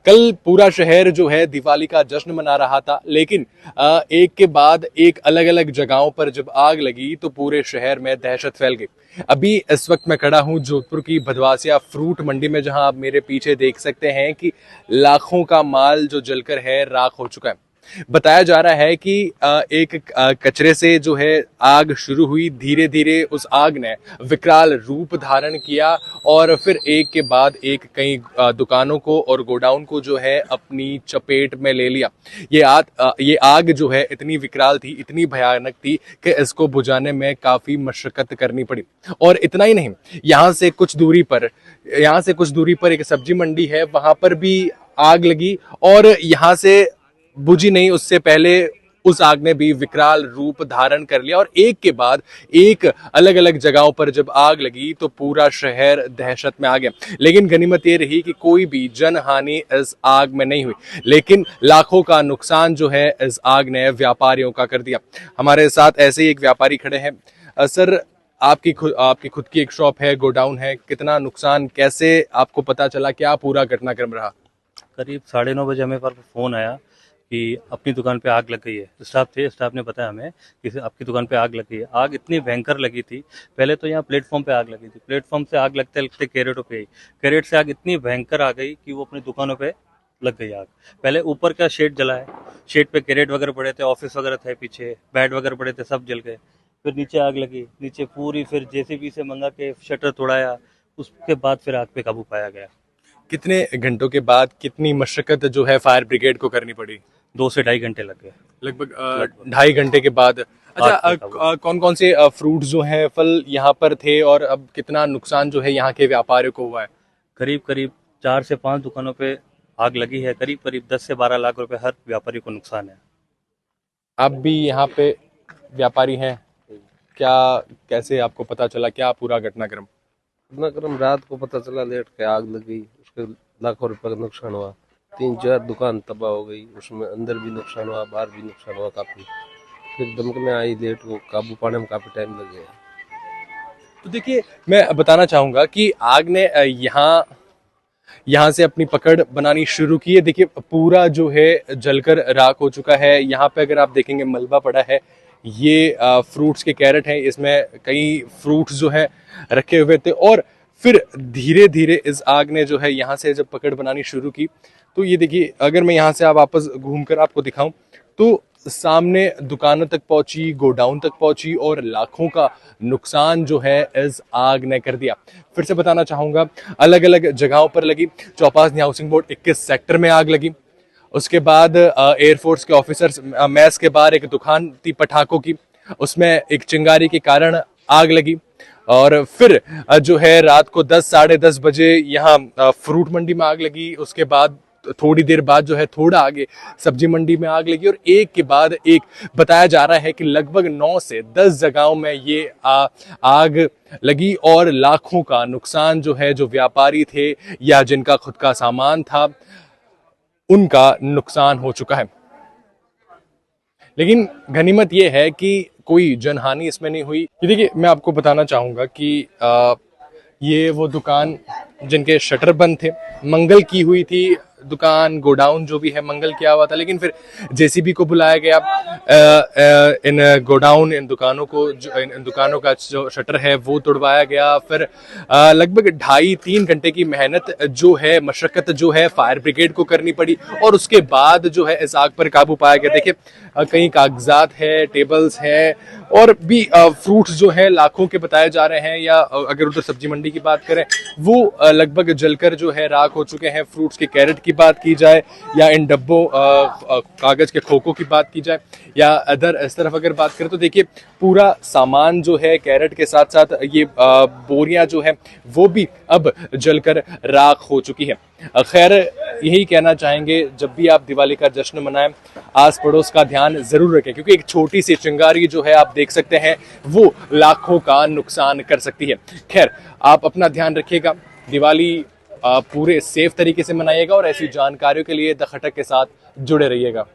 कल पूरा शहर जो है दिवाली का जश्न मना रहा था, लेकिन एक के बाद एक अलग अलग जगहों पर जब आग लगी तो पूरे शहर में दहशत फैल गई। अभी इस वक्त मैं खड़ा हूं जोधपुर की भदवासिया फ्रूट मंडी में, जहां आप मेरे पीछे देख सकते हैं कि लाखों का माल जो जलकर है राख हो चुका है। बताया जा रहा है कि एक कचरे से जो है आग शुरू हुई, धीरे धीरे उस आग ने विकराल रूप धारण किया और फिर एक के बाद एक कई दुकानों को और गोडाउन को जो है अपनी चपेट में ले लिया। ये आग जो है इतनी विकराल थी, इतनी भयानक थी कि इसको बुझाने में काफी मशक्कत करनी पड़ी। और इतना ही नहीं, यहाँ से कुछ दूरी पर एक सब्जी मंडी है, वहां पर भी आग लगी और यहाँ से बुझी नहीं, उससे पहले उस आग ने भी विकराल रूप धारण कर लिया और एक के बाद एक अलग अलग जगहों पर जब आग लगी तो पूरा शहर दहशत में आ गया। लेकिन गनीमत ये रही कि कोई भी जनहानि इस आग में नहीं हुई, लेकिन लाखों का नुकसान जो है इस आग ने व्यापारियों का कर दिया। हमारे साथ ऐसे ही एक व्यापारी खड़े हैं। सर, आपकी खुद की एक शॉप है, गोडाउन है, कितना नुकसान, कैसे आपको पता चला, क्या पूरा घटनाक्रम रहा? करीब 9:30 बजे हमें पर फोन आया कि अपनी दुकान पे आग लग गई है। स्टाफ ने बताया हमें कि आपकी दुकान पे आग लग गई है। आग इतनी भयंकर लगी थी, पहले तो यहाँ प्लेटफॉर्म पे आग लगी थी, प्लेटफॉर्म से आग लगते लगते कैरेटों पे आई, कैरेट से आग इतनी भयंकर आ गई कि वो अपनी दुकानों पे लग गई आग। पहले ऊपर का शेड जला है, शेड पे कैरेट वगैरह पड़े थे, ऑफिस वगैरह थे, पीछे बेड वगैरह पड़े थे, सब जल गए। फिर नीचे आग लगी, नीचे पूरी, फिर जेसीबी से मंगा के शटर तोड़ाया, उसके बाद फिर आग पे काबू पाया गया। कितने घंटों के बाद, कितनी मशक्कत जो है फायर ब्रिगेड को करनी पड़ी? 2 से 2.5 घंटे लग गए। लगभग 2.5 घंटे के बाद। अच्छा, कौन कौन से फ्रूट्स जो हैं, फल यहाँ पर थे और अब कितना नुकसान जो है यहाँ के व्यापारियों को हुआ है? करीब करीब 4 से 5 दुकानों पे आग लगी है। करीब करीब 10 से 12 लाख रुपए हर व्यापारी को नुकसान है। आप भी यहाँ पे व्यापारी हैं क्या? कैसे आपको पता चला, क्या पूरा घटनाक्रम? घटनाक्रम रात को पता चला, लेट के आग लग गई, उसके लाखों रुपए का नुकसान हुआ। 3-4 दुकान तबाह हो गई, उसमें अंदर भी नुकसान हुआ, बाहर भी नुकसान हुआ काफी। फिर दमकलें आई, लेट को काबू पाने में काफी टाइम लग गया। तो देखिए, मैं बताना चाहूंगा कि आग ने यहाँ से अपनी पकड़ बनानी शुरू की है। देखिए, पूरा जो है जलकर राख हो चुका है। यहाँ पे अगर आप देखेंगे मलबा पड़ा है, ये फ्रूट्स के कैरेट हैं, इसमें कई फ्रूट्स जो है रखे हुए थे और फिर धीरे धीरे इस आग ने जो है यहाँ से जब पकड़ बनानी शुरू की तो ये देखिए, अगर मैं यहाँ से आप वापस घूमकर आपको दिखाऊं तो सामने दुकानों तक पहुंची, गोडाउन तक पहुंची और लाखों का नुकसान जो है इस आग ने कर दिया। फिर से बताना चाहूंगा, अलग अलग जगहों पर लगी। चौपासी हाउसिंग बोर्ड 21 सेक्टर में आग लगी। उसके बाद एयरफोर्स के ऑफिसर्स मैस के बाहर एक दुकान थी पटाखों की, उसमें एक चिंगारी के कारण आग लगी। और फिर जो है रात को 10 साढ़े 10 बजे यहाँ फ्रूट मंडी में आग लगी। उसके बाद थोड़ी देर बाद जो है थोड़ा आगे सब्जी मंडी में आग लगी और एक के बाद एक बताया जा रहा है कि लगभग 9 से 10 जगहों में ये आग लगी और लाखों का नुकसान जो है, जो व्यापारी थे या जिनका खुद का सामान था, उनका नुकसान हो चुका है। लेकिन गनीमत यह है कि कोई जनहानि इसमें नहीं हुई। ये देखिए, मैं आपको बताना चाहूंगा कि ये वो दुकान जिनके शटर बंद थे, मंगल की हुई थी दुकान, गोडाउन जो भी है मंगल किया हुआ था, लेकिन फिर जेसीबी को बुलाया गया। इन गोडाउन, इन दुकानों का जो शटर है वो तोड़वाया गया। फिर लगभग 2.5-3 घंटे की मेहनत जो है, मशक्कत जो है फायर ब्रिगेड को करनी पड़ी और उसके बाद जो है इस आग पर काबू पाया गया। देखिए, कई कागजात है, टेबल्स है और भी फ्रूट्स जो है लाखों के बताए जा रहे हैं, या अगर उधर सब्जी मंडी की बात करें वो लगभग जलकर जो है राख हो चुके हैं। फ्रूट्स के कैरेट की बात की जाए या इन डब्बों कागज के खोखों की बात की जाए या अदर इस तरफ अगर बात करें तो देखिए पूरा सामान जो है कैरेट के साथ साथ ये बोरियां जो है वो भी अब जलकर राख हो चुकी है। खैर, यही कहना चाहेंगे, जब भी आप दिवाली का जश्न मनाएं आस पड़ोस का ध्यान जरूर रखें, क्योंकि एक छोटी सी चिंगारी जो है आप देख सकते हैं वो लाखों का नुकसान कर सकती है। खैर, आप अपना ध्यान रखिएगा, दिवाली पूरे सेफ तरीके से मनाइएगा और ऐसी जानकारियों के लिए द खटक के साथ जुड़े रहिएगा।